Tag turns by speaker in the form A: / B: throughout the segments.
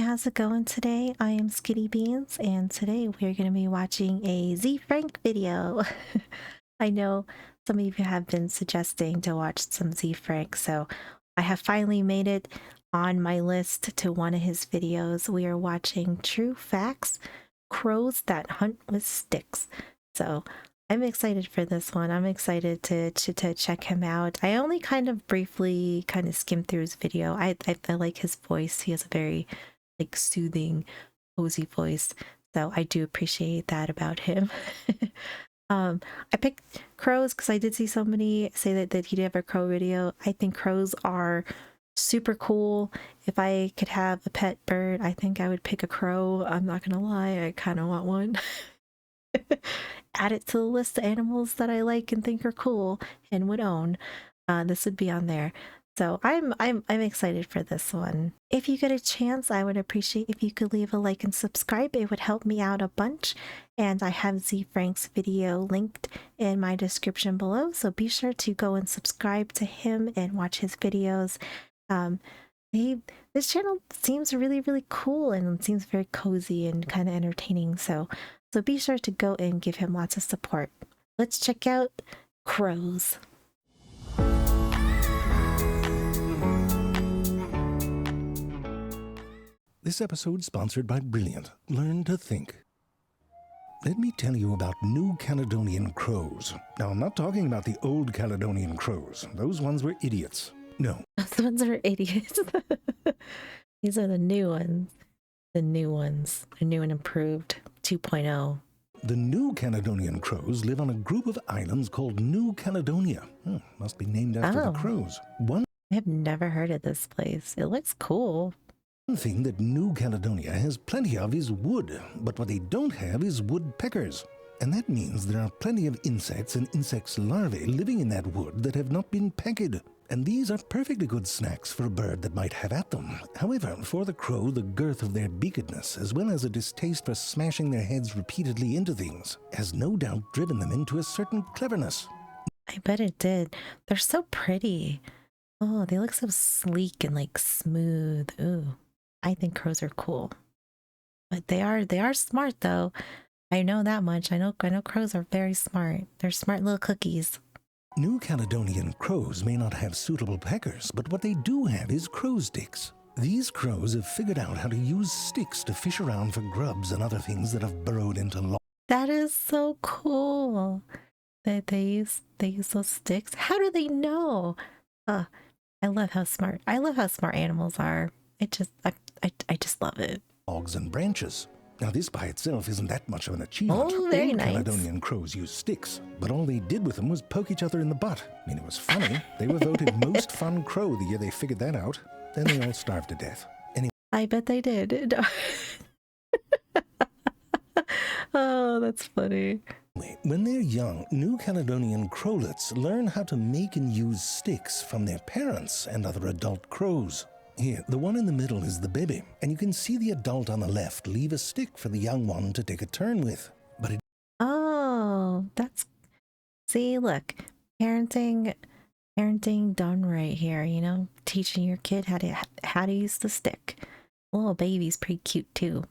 A: how's it going today? I am Skitty Beans, and today we're going to be watching a Z Frank video. I know some of you have been suggesting to watch some Z Frank, so I have finally made it on my list to one of his videos. We are watching True Facts, Crows That Hunt with Sticks. So I'm excited for this one. I'm excited to check him out. I only kind of briefly skimmed through his video. I like his voice. He has a very like soothing, cozy voice. So I do appreciate that about him. I picked crows because I did see somebody say that he did have a crow video. I think crows are super cool. If I could have a pet bird, I think I would pick a crow. I'm not gonna lie, I kind of want one. Add it to the list of animals that I like and think are cool and would own. This would be on there. So I'm excited for this one. If you get a chance, I would appreciate if you could leave a like and subscribe. It would help me out a bunch. And I have Z Frank's video linked in my description below, so be sure to go and subscribe to him and watch his videos. This channel seems really cool and seems very cozy and kind of entertaining. So be sure to go and give him lots of support. Let's check out crows.
B: This episode sponsored by Brilliant. Learn to think. Let me tell you about New Caledonian crows. Now, I'm not talking about the old Caledonian crows. Those ones were idiots. No.
A: Those ones are idiots. These are the new ones. The new ones. The new and improved 2.0.
B: The New Caledonian crows live on a group of islands called New Caledonia. Must be named after the crows.
A: I have never heard of this place. It looks cool.
B: One thing that New Caledonia has plenty of is wood, but what they don't have is woodpeckers. And that means there are plenty of insects and insects' larvae living in that wood that have not been pecked. And these are perfectly good snacks for a bird that might have at them. However, for the crow, the girth of their beakedness, as well as a distaste for smashing their heads repeatedly into things, has no doubt driven them into a certain cleverness.
A: I bet it did. They're so pretty. Oh, they look so sleek and like smooth. Ooh. I think crows are cool, but they are smart though. I know that much. I know crows are very smart. They're smart little cookies.
B: New Caledonian crows may not have suitable peckers, but what they do have is crow sticks. These crows have figured out how to use sticks to fish around for grubs and other things that have burrowed into
A: That is so cool. That they use those sticks. How do they know? I love how smart animals are. I just love it.
B: Logs and branches. Now, this by itself isn't that much of an achievement.
A: Oh, very nice.
B: Caledonian crows use sticks, but all they did with them was poke each other in the butt. I mean, it was funny. They were voted most fun crow the year they figured that out. Then they all starved to death. Anyway.
A: I bet they did. Oh, that's funny.
B: When they're young, New Caledonian crowlets learn how to make and use sticks from their parents and other adult crows. Here, the one in the middle is the baby, and you can see the adult on the left leave a stick for the young one to take a turn with. But
A: see, look, parenting done right here, you know, teaching your kid how to use the stick. Little baby's pretty cute too.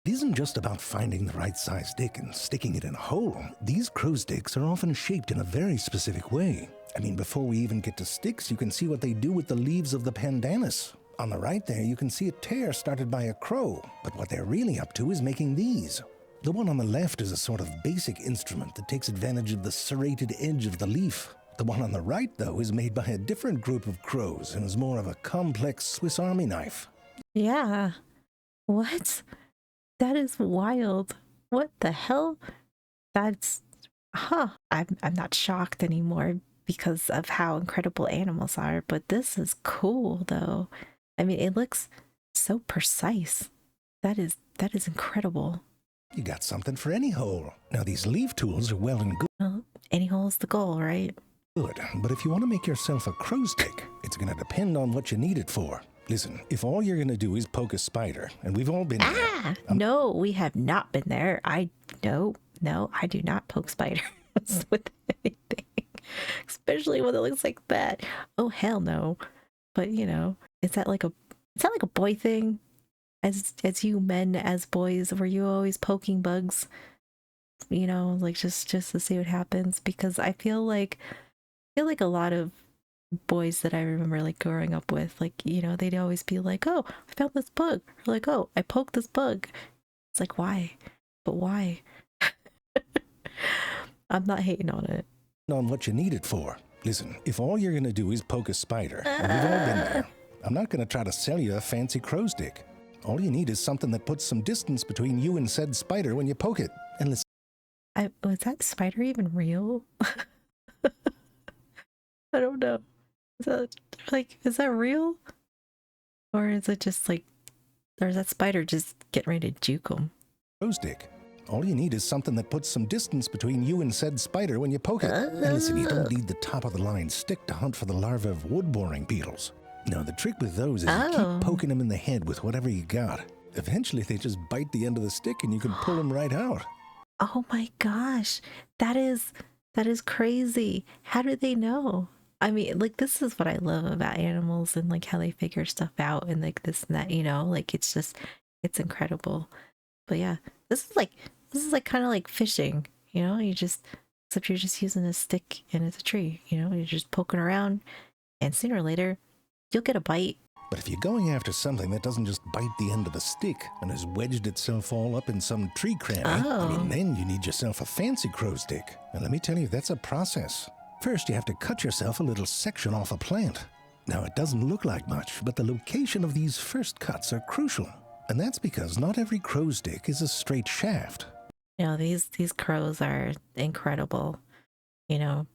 B: It isn't just about finding the right size stick and sticking it in a hole. These crow sticks are often shaped in a very specific way. I mean, before we even get to sticks, you can see what they do with the leaves of the pandanus. On the right there, you can see a tear started by a crow, but what they're really up to is making these. The one on the left is a sort of basic instrument that takes advantage of the serrated edge of the leaf. The one on the right, though, is made by a different group of crows and is more of a complex Swiss Army knife.
A: Yeah. What? That is wild. What the hell? That's... I'm not shocked anymore because of how incredible animals are, but this is cool, though. I mean, it looks so precise. That is incredible.
B: You got something for any hole. Now, these leaf tools are well and good.
A: Well, any hole's the goal, right?
B: Good, but if you want to make yourself a crow stick, it's going to depend on what you need it for. Listen, if all you're going to do is poke a spider, and we've all been there...
A: No, we have not been there. No, I do not poke spiders with anything. Especially when it looks like that. Oh, hell no. But, you know, is that like a boy thing? as you men, as boys, were you always poking bugs? You know, like just to see what happens? Because I feel like a lot of boys that I remember like growing up with, like, you know, they'd always be like, "Oh, I found this bug," or like, "Oh, I poked this bug." It's like, why? But why? I'm not hating on it.
B: On what you need it for. Listen, if all you're gonna do is poke a spider, and we've all been there, I'm not gonna try to sell you a fancy crow stick. All you need is something that puts some distance between you and said spider when you poke it. And listen,
A: Was that spider even real? I don't know. Is that is that real? Or is it just like, or is that spider just getting ready to juke him?
B: crow stick. All you need is something that puts some distance between you and said spider when you poke it. And listen, you don't need the top of the line stick to hunt for the larvae of wood boring beetles. No, the trick with those is you keep poking them in the head with whatever you got. Eventually they just bite the end of the stick and you can pull them right out.
A: Oh my gosh. That is crazy. How do they know? I mean, like, this is what I love about animals and like how they figure stuff out and like this and that, you know, like it's incredible. But yeah, this is like kind of like fishing, you know, except you're just using a stick and it's a tree, you know, you're just poking around and sooner or later you'll get a bite.
B: But if you're going after something that doesn't just bite the end of a stick and has wedged itself all up in some tree cranny, I mean, then you need yourself a fancy crow stick. And let me tell you, that's a process. First, you have to cut yourself a little section off a plant. Now, it doesn't look like much, but the location of these first cuts are crucial. And that's because not every crow stick is a straight shaft.
A: You know, these crows are incredible, you know,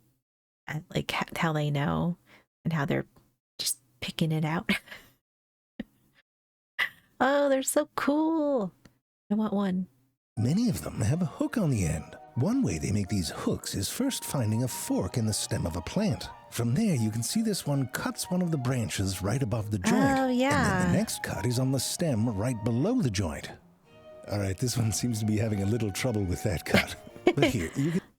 A: at, like how they know and how they're just picking it out. Oh, they're so cool. I want one.
B: Many of them have a hook on the end. One way they make these hooks is first finding a fork in the stem of a plant. From there, you can see this one cuts one of the branches right above the joint.
A: Oh, yeah.
B: And then the next cut is on the stem right below the joint. All right, this one seems to be having a little trouble with that cut. But here,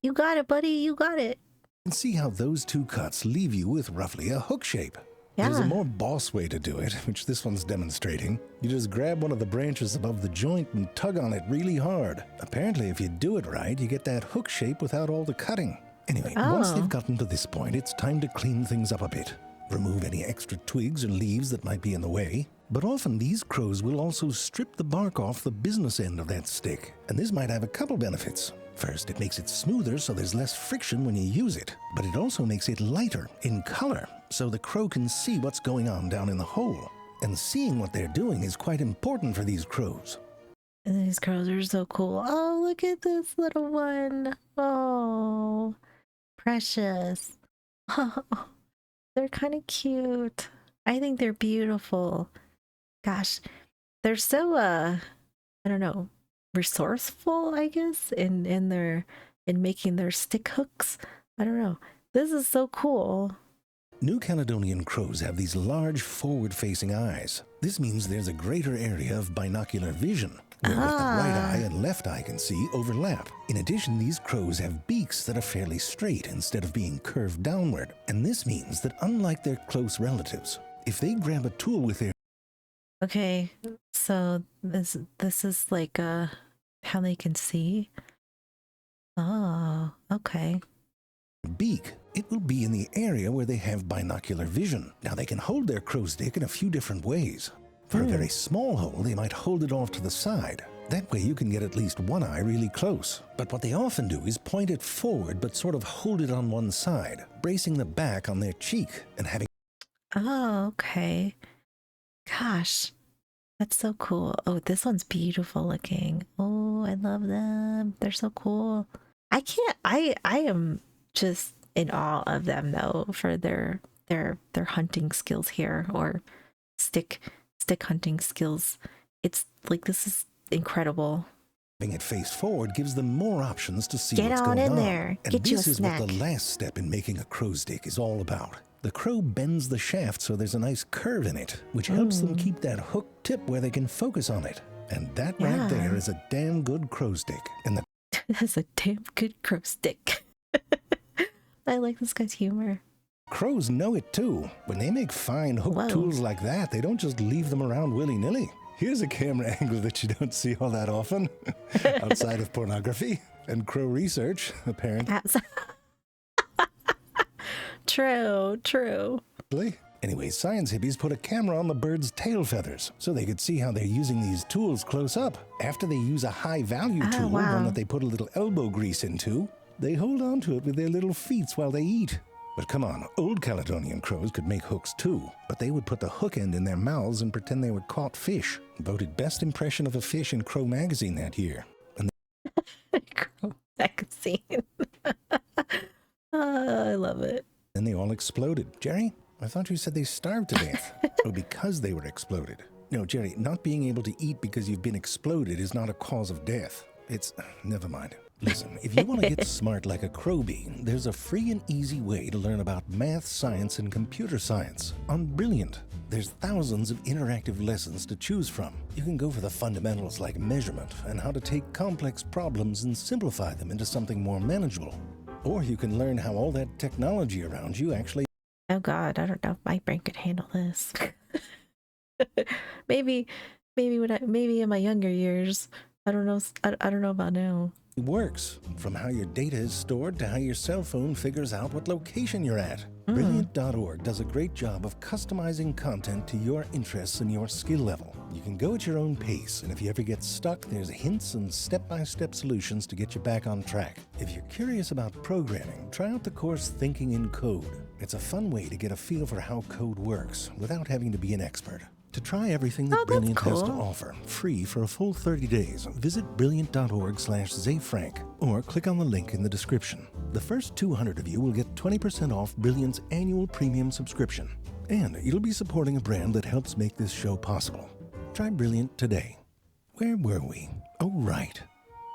A: You got it, buddy. You got it.
B: can see how those two cuts leave you with roughly a hook shape.
A: Yeah.
B: There's a more boss way to do it, which this one's demonstrating. You just grab one of the branches above the joint and tug on it really hard. Apparently, if you do it right, you get that hook shape without all the cutting. Anyway, once they've gotten to this point, it's time to clean things up a bit. Remove any extra twigs or leaves that might be in the way. But often these crows will also strip the bark off the business end of that stick. And this might have a couple benefits. First, it makes it smoother so there's less friction when you use it. But it also makes it lighter in color, so the crow can see what's going on down in the hole. And seeing what they're doing is quite important for these crows.
A: And these crows are so cool. Oh, look at this little one. Oh, precious. Oh, they're kind of cute. I think they're beautiful. Gosh, they're so I don't know, resourceful, I guess, in making their stick hooks. I don't know. This is so cool.
B: New Caledonian crows have these large forward-facing eyes. This means there's a greater area of binocular vision, where what the right eye and left eye can see overlap. In addition, these crows have beaks that are fairly straight instead of being curved downward. And this means that unlike their close relatives, if they grab a tool with their
A: Okay, so this is like how they can see. Oh, okay.
B: beak, it will be in the area where they have binocular vision. Now, they can hold their crow stick in a few different ways. For a very small hole, they might hold it off to the side. That way you can get at least one eye really close. But what they often do is point it forward but sort of hold it on one side, bracing the back on their cheek and having...
A: Oh, okay. Gosh, that's so cool. Oh, this one's beautiful looking. Oh, I love them. They're so cool. I am just in awe of them though for their hunting skills here, or stick hunting skills. It's like, this is incredible.
B: Having it face forward gives them more options to see
A: Get
B: what's
A: on
B: going
A: in
B: on.
A: there.
B: And
A: Get you a
B: this is
A: snack.
B: what the last step in making a crow stick is all about. The crow bends the shaft so there's a nice curve in it, which helps them keep that hook tip where they can focus on it. And that right there is a damn good crow stick. And
A: That's a damn good crow stick. I like this guy's humor.
B: crows know it too. When they make fine hook tools like that, they don't just leave them around willy-nilly. Here's a camera angle that you don't see all that often, outside of pornography and crow research, apparently.
A: True.
B: Anyway, science hippies put a camera on the bird's tail feathers so they could see how they're using these tools close up. After they use a high-value tool, one that they put a little elbow grease into, they hold on to it with their little feet while they eat. But come on, old Caledonian crows could make hooks too, but they would put the hook end in their mouths and pretend they were caught fish. Voted best impression of a fish in Crow magazine that year. And
A: Crow magazine. I love it.
B: then they all exploded. Jerry, I thought you said they starved to death. Oh, because they were exploded. No, Jerry, not being able to eat because you've been exploded is not a cause of death. It's... never mind. Listen, if you want to get smart like a crow bee, there's a free and easy way to learn about math, science, and computer science on Brilliant. There's thousands of interactive lessons to choose from. You can go for the fundamentals like measurement and how to take complex problems and simplify them into something more manageable. Or you can learn how all that technology around you actually...
A: Oh God, I don't know if my brain could handle this. maybe in my younger years. I don't know. I don't know about now.
B: works, from how your data is stored to how your cell phone figures out what location you're at. Brilliant.org does a great job of customizing content to your interests and your skill level. You can go at your own pace, and if you ever get stuck, there's hints and step-by-step solutions to get you back on track. If you're curious about programming, try out the course Thinking in Code. It's a fun way to get a feel for how code works without having to be an expert. To try everything that Brilliant has to offer, free for a full 30 days, visit brilliant.org/ZayFrank or click on the link in the description. The first 200 of you will get 20% off Brilliant's annual premium subscription. And you'll be supporting a brand that helps make this show possible. Try Brilliant today. Where were we? Oh, right.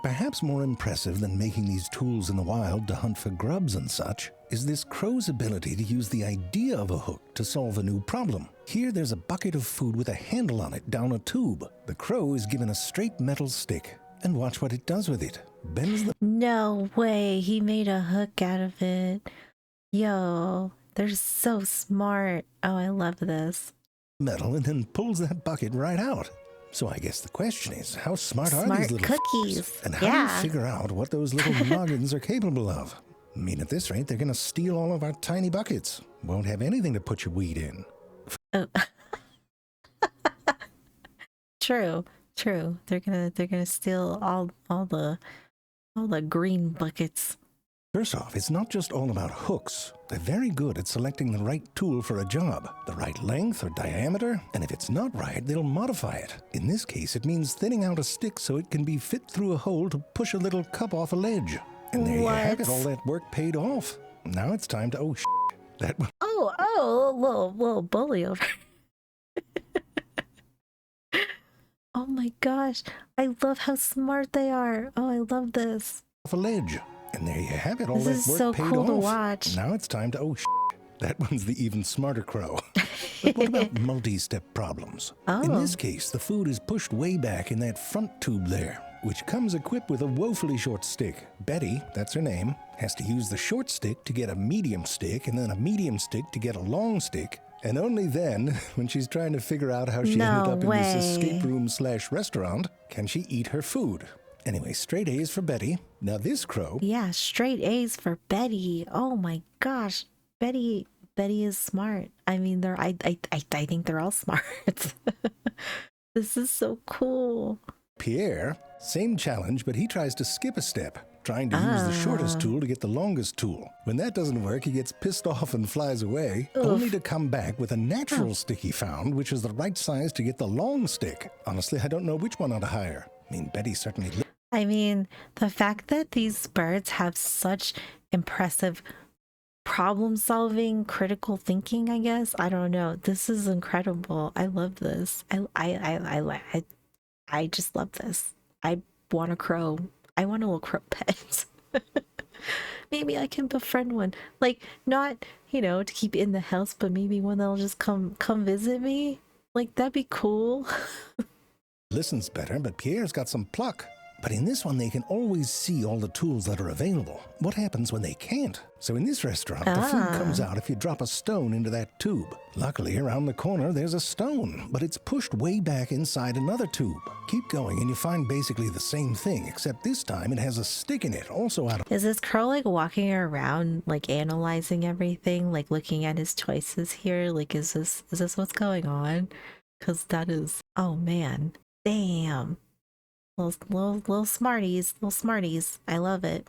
B: Perhaps more impressive than making these tools in the wild to hunt for grubs and such is this crow's ability to use the idea of a hook to solve a new problem. Here there's a bucket of food with a handle on it down a tube. The crow is given a straight metal stick, and watch what it does with it. Bends the...
A: No way, he made a hook out of it. Yo, they're so smart. Oh, I love this.
B: ...metal and then pulls that bucket right out. So I guess the question is, how smart are these little
A: cookies?
B: And how do you figure out what those little noggins are capable of? I mean, at this rate, they're going to steal all of our tiny buckets. Won't have anything to put your weed in.
A: Oh. True. They're gonna steal all the green buckets.
B: First off, it's not just all about hooks. They're very good at selecting the right tool for a job, the right length or diameter, and if it's not right, they'll modify it. In this case, it means thinning out a stick so it can be fit through a hole to push a little cup off a ledge. And there you have it, all that work paid off. Now it's time to, that one.
A: Little bully over. Oh my gosh, I love how smart they are. Oh, I love this.
B: Off a ledge. And there you have it, all that work
A: This is so
B: paid
A: cool
B: off.
A: to watch.
B: Now it's time to, that one's the even smarter crow. But what about multi-step problems?
A: Oh.
B: In this case, the food is pushed way back in that front tube there, which comes equipped with a woefully short stick. Betty, that's her name, has to use the short stick to get a medium stick, and then a medium stick to get a long stick. And only then, when she's trying to figure out how she ended up in this escape room/restaurant, can she eat her food. Anyway, straight A's for Betty. Now this crow...
A: Yeah, straight A's for Betty. Oh my gosh. Betty is smart. I mean, I think they're all smart. This is so cool.
B: Pierre, same challenge, but he tries to skip a step, trying to use the shortest tool to get the longest tool. When that doesn't work, he gets pissed off and flies away, only to come back with a natural stick he found, which is the right size to get the long stick. Honestly, I don't know which one ought to hire. I mean, Betty certainly...
A: I mean, the fact that these birds have such impressive problem-solving, critical thinking, I guess. I don't know. This is incredible. I love this. I just love this. I want a crow. I want a little crow pet. Maybe I can befriend one. Like, not, to keep in the house, but maybe one that'll just come visit me. Like, that'd be cool.
B: Listens better, but Pierre's got some pluck. But in this one, they can always see all the tools that are available. What happens when they can't? So in this restaurant, the food comes out if you drop a stone into that tube. Luckily, around the corner, there's a stone, but it's pushed way back inside another tube. Keep going and you find basically the same thing, except this time it has a stick in it, also out of...
A: Is this crow like walking around, like analyzing everything, like looking at his choices here? Like, is this what's going on? Because that is, oh man, damn. Little smarties, little smarties. I love it.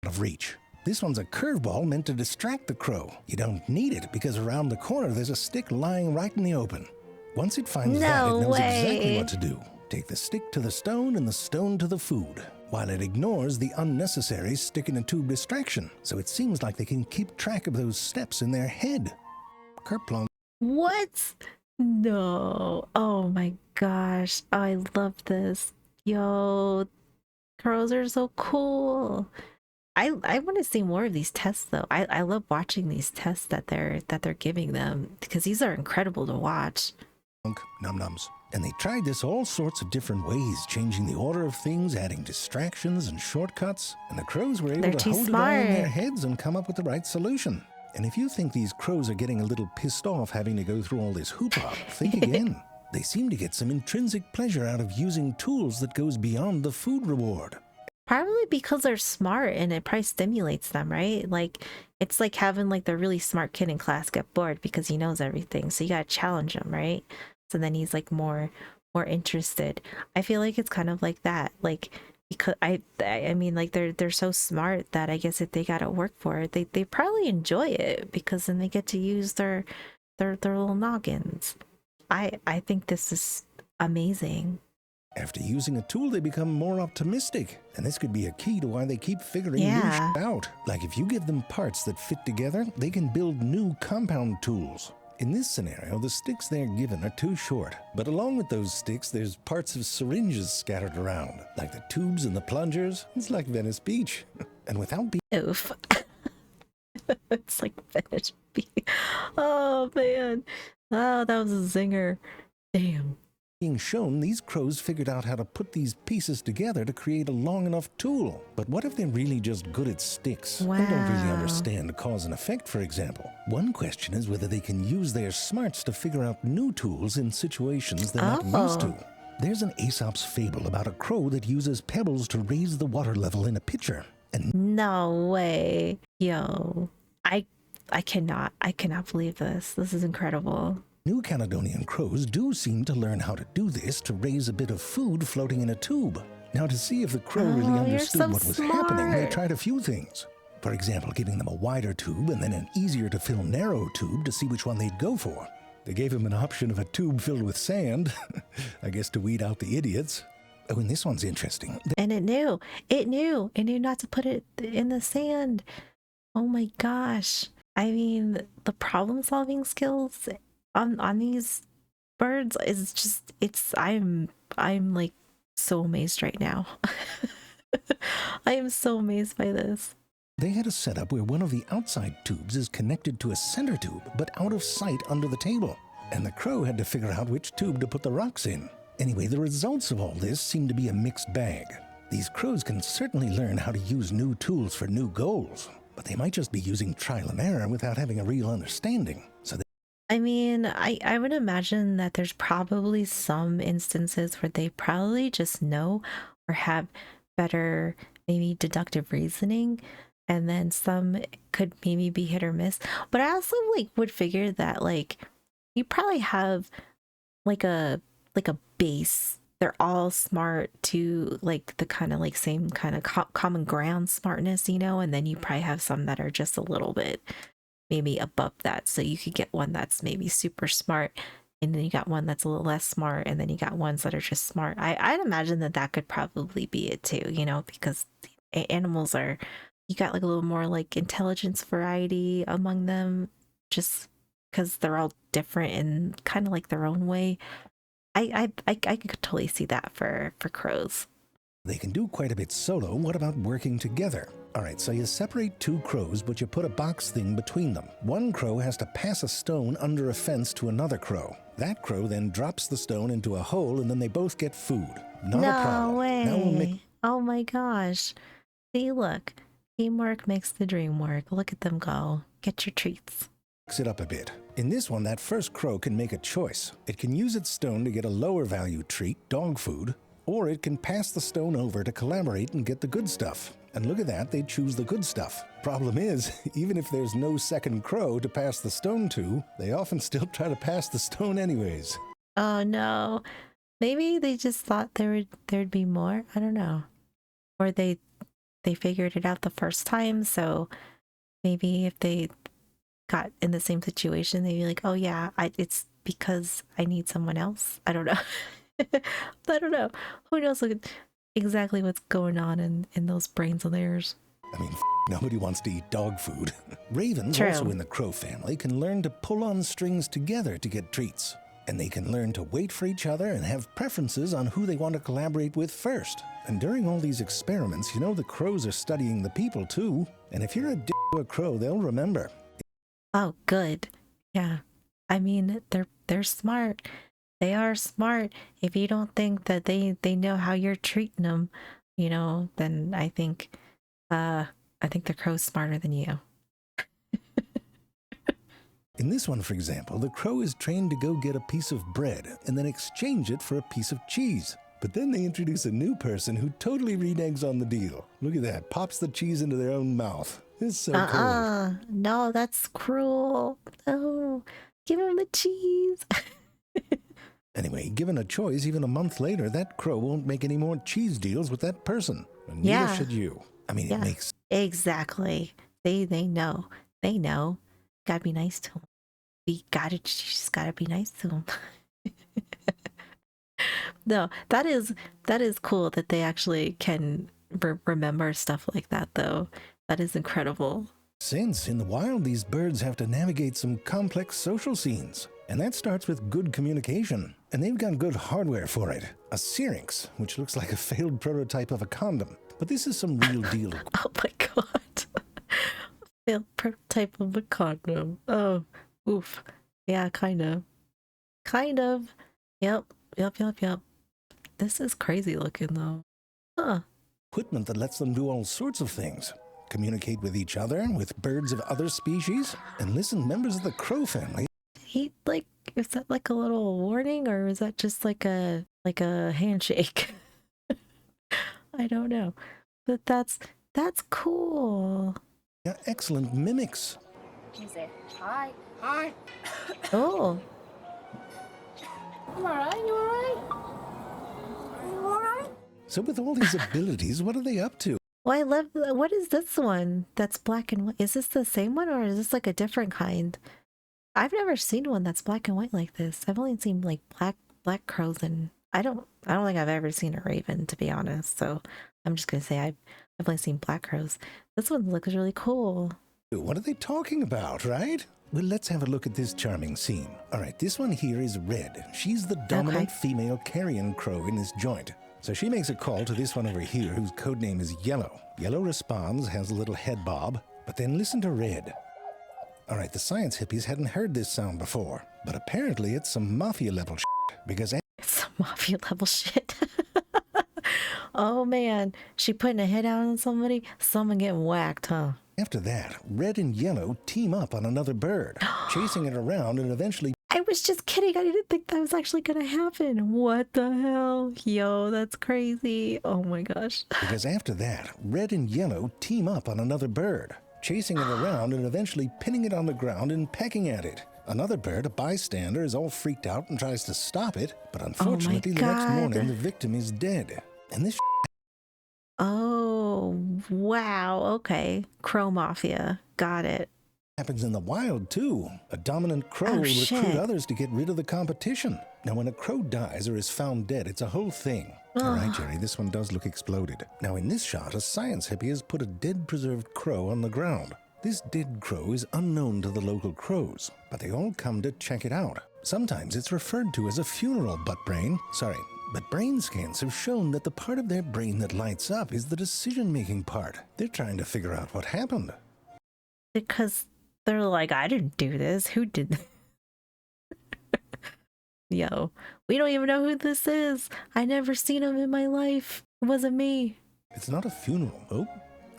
B: Of reach. This one's a curveball meant to distract the crow. You don't need it because around the corner there's a stick lying right in the open. Once it finds that, it knows exactly what to do. Take the stick to the stone and the stone to the food, while it ignores the unnecessary stick in a tube distraction. So it seems like they can keep track of those steps in their head. Kerplunk.
A: What? No. Oh my gosh. I love this. Yo, crows are so cool. I want to see more of these tests though. I love watching these tests that they're giving them because these are incredible to watch.
B: Num-nums. And they tried this all sorts of different ways, changing the order of things, adding distractions and shortcuts, and the crows were able to hold it all in their heads and come up with the right solution. And if you think these crows are getting a little pissed off having to go through all this hoopla, think again. They seem to get some intrinsic pleasure out of using tools that goes beyond the food reward.
A: Probably because they're smart and it probably stimulates them, right? Like, it's like having like the really smart kid in class get bored because he knows everything. So you gotta challenge him, right? So then he's like more interested. I feel like it's kind of like that. Like, because I mean, like they're so smart that I guess if they gotta work for it, they probably enjoy it because then they get to use their little noggins. I think this is amazing.
B: After using a tool, they become more optimistic. And this could be a key to why they keep figuring new shit out. Like if you give them parts that fit together, they can build new compound tools. In this scenario, the sticks they're given are too short. But along with those sticks, there's parts of syringes scattered around. Like the tubes and the plungers. It's like Venice Beach. And without being...
A: Oof. It's like Venice Beach. Oh, man. Oh, that was a zinger. Damn.
B: Being shown, these crows figured out how to put these pieces together to create a long enough tool. But what if they're really just good at sticks?
A: Wow.
B: And don't really understand cause and effect, for example. One question is whether they can use their smarts to figure out new tools in situations they're not used to. There's an Aesop's fable about a crow that uses pebbles to raise the water level in a pitcher. And
A: no way. Yo. I cannot believe this. This is incredible.
B: New Caledonian crows do seem to learn how to do this to raise a bit of food floating in a tube. Now, to see if the crow really understood what was happening, they tried a few things. For example, giving them a wider tube and then an easier to fill narrow tube to see which one they'd go for. They gave him an option of a tube filled with sand, I guess to weed out the idiots. Oh, and this one's interesting.
A: And it knew not to put it in the sand. Oh my gosh. I mean, the problem solving skills on these birds is just, I'm like so amazed right now. I am so amazed by this.
B: They had a setup where one of the outside tubes is connected to a center tube, but out of sight under the table. And the crow had to figure out which tube to put the rocks in. Anyway, the results of all this seem to be a mixed bag. These crows can certainly learn how to use new tools for new goals, but they might just be using trial and error without having a real understanding. So
A: I mean, I would imagine that there's probably some instances where they probably just know or have better maybe deductive reasoning, and then some could maybe be hit or miss. But I also like would figure that like you probably have like a base. They're all smart to like the kind of like same kind of common ground smartness, you know, and then you probably have some that are just a little bit maybe above that. So you could get one that's maybe super smart, and then you got one that's a little less smart, and then you got ones that are just smart. I'd imagine that could probably be it too, you know, because animals are, you got like a little more like intelligence variety among them, just because they're all different in kind of like their own way. I could totally see that for crows.
B: They can do quite a bit solo. What about working together? All right, so you separate two crows, but you put a box thing between them. One crow has to pass a stone under a fence to another crow. That crow then drops the stone into a hole, and then they both get food. Not a problem.
A: No way.
B: Now we'll
A: Oh my gosh. See, look. Teamwork makes the dream work. Look at them go. Get your treats.
B: Mix it up a bit. In this one, that first crow can make a choice. It can use its stone to get a lower value treat, dog food, or it can pass the stone over to collaborate and get the good stuff. And look at that, they choose the good stuff. Problem is, even if there's no second crow to pass the stone to, they often still try to pass the stone anyways.
A: Oh no. Maybe they just thought there'd be more. I don't know. Or they figured it out the first time, so maybe if they got in the same situation, they'd be like, "Oh yeah, it's because I need someone else." I don't know. I don't know. Who knows exactly what's going on in those brains of theirs?
B: I mean, nobody wants to eat dog food. Ravens,
A: True.
B: also in the crow family, can learn to pull on strings together to get treats. And they can learn to wait for each other and have preferences on who they want to collaborate with first. And during all these experiments, you know the crows are studying the people too. And if you're a crow, they'll remember.
A: Oh, good. Yeah. I mean, they're smart. They are smart. If you don't think that they know how you're treating them, you know, then I think the crow's smarter than you.
B: In this one, for example, the crow is trained to go get a piece of bread and then exchange it for a piece of cheese. But then they introduce a new person who totally reneges on the deal. Look at that, pops the cheese into their own mouth. It's so cool.
A: No, that's cruel. No, give him the cheese.
B: Anyway, given a choice, even a month later, that crow won't make any more cheese deals with that person. And neither should you. I mean, it makes...
A: Exactly. They know. They know. Gotta be nice to him. You just gotta be nice to him. No, that is cool that they actually can remember stuff like that, though. That is incredible.
B: Since in the wild, these birds have to navigate some complex social scenes. And that starts with good communication. And they've got good hardware for it. A syrinx, which looks like a failed prototype of a condom. But this is some real deal.
A: Oh my god. Failed prototype of a condom. Oh, oof. Yeah, kind of. Kind of. Yep. This is crazy looking, though. Huh.
B: Equipment that lets them do all sorts of things. Communicate with each other, with birds of other species, and listen, members of the crow family.
A: Is that like a little warning, or is that just like a handshake? I don't know. But that's cool.
B: Yeah, excellent mimics.
C: You say, hi. Hi.
A: Oh.
C: You alright? You alright? You alright?
B: So with all these abilities, what are they up to?
A: Well, I love, what is this one that's black and white? Is this the same one, or is this like a different kind? I've never seen one that's black and white like this. I've only seen like black crows, and I don't think I've ever seen a raven, to be honest. So I'm just gonna say I've only seen black crows. This one looks really cool.
B: What are they talking about, right? Well, let's have a look at this charming scene. All right, this one here is Red. She's the dominant female carrion crow in this joint. So she makes a call to this one over here, whose codename is Yellow. Yellow responds, has a little head bob, but then listen to Red. All right, the science hippies hadn't heard this sound before, but apparently it's some mafia-level shit, because...
A: It's some mafia-level shit. Oh man, she putting a hit out on somebody? Someone getting whacked, huh?
B: After that, Red and Yellow team up on another bird, chasing it around and eventually...
A: I was just kidding. I didn't think that was actually gonna happen. What the hell? Yo, that's crazy. Oh my gosh.
B: Because after that, Red and Yellow team up on another bird, chasing it around and eventually pinning it on the ground and pecking at it. Another bird, a bystander, is all freaked out and tries to stop it, but unfortunately the next morning the victim is dead. And this...
A: Oh, wow. Okay. Crow Mafia. Got it.
B: Happens in the wild too. A dominant crow will recruit others to get rid of the competition. Now when a crow dies or is found dead, it's a whole thing. All right, Jerry, this one does look exploded. Now in this shot, a science hippie has put a dead preserved crow on the ground. This dead crow is unknown to the local crows, but they all come to check it out. Sometimes it's referred to as a funeral butt brain. But brain scans have shown that the part of their brain that lights up is the decision-making part. They're trying to figure out what happened.
A: Because they're like, I didn't do this. Who did this? Yo, we don't even know who this is. I never seen him in my life. It wasn't me.
B: It's not a funeral. Oh,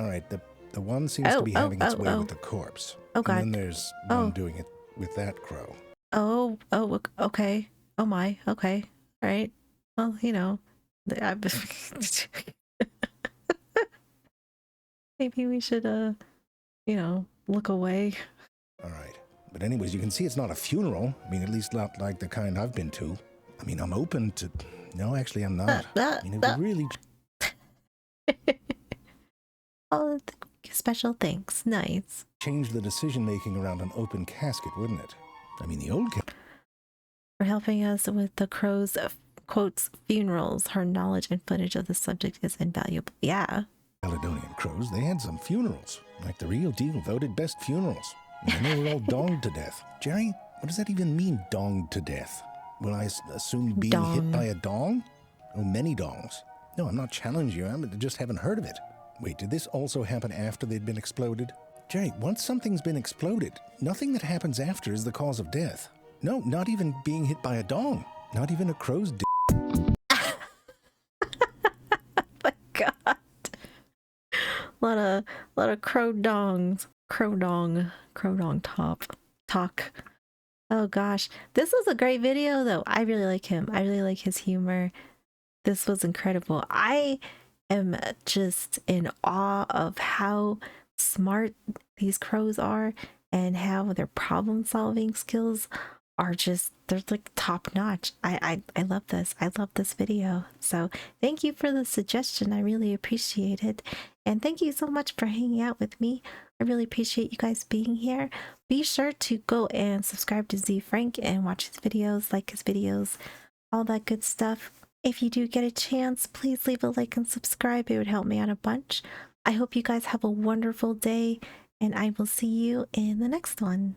B: all right. The one seems to be having its way with the corpse.
A: Oh, God.
B: And then there's one doing it with that crow.
A: Okay. Oh my, okay. All right. Well, you know, maybe we should, you know, look away.
B: All right. But anyways, you can see it's not a funeral. I mean, at least not like the kind I've been to. I mean, I'm open to... No, actually, I'm not. I mean, it would really...
A: Oh, special thanks. Nice.
B: Change the decision-making around an open casket, wouldn't it? I mean, the old...
A: For helping us with the crow's, quotes, funerals. Her knowledge and footage of the subject is invaluable. Yeah.
B: Caledonian crows, they had some funerals. Like the real deal, voted best funerals. And they were all donged to death. Jerry, what does that even mean, donged to death? Will I assume being hit by a dong? Oh, many dongs. No, I'm not challenging you. I just haven't heard of it. Wait, did this also happen after they'd been exploded? Jerry, once something's been exploded, nothing that happens after is the cause of death. No, not even being hit by a dong. Not even a crow's dick.
A: Oh my God. A lot of crow dongs. Crow dong talk. Oh gosh. This was a great video though. I really like him. I really like his humor. This was incredible. I am just in awe of how smart these crows are and how their problem solving skills are just, they're like top notch. I love this. I love this video. So thank you for the suggestion. I really appreciate it. And thank you so much for hanging out with me. I really appreciate you guys being here. Be sure to go and subscribe to Z Frank and watch his videos, like his videos, all that good stuff. If you do get a chance, please leave a like and subscribe. It would help me out a bunch. I hope you guys have a wonderful day, and I will see you in the next one.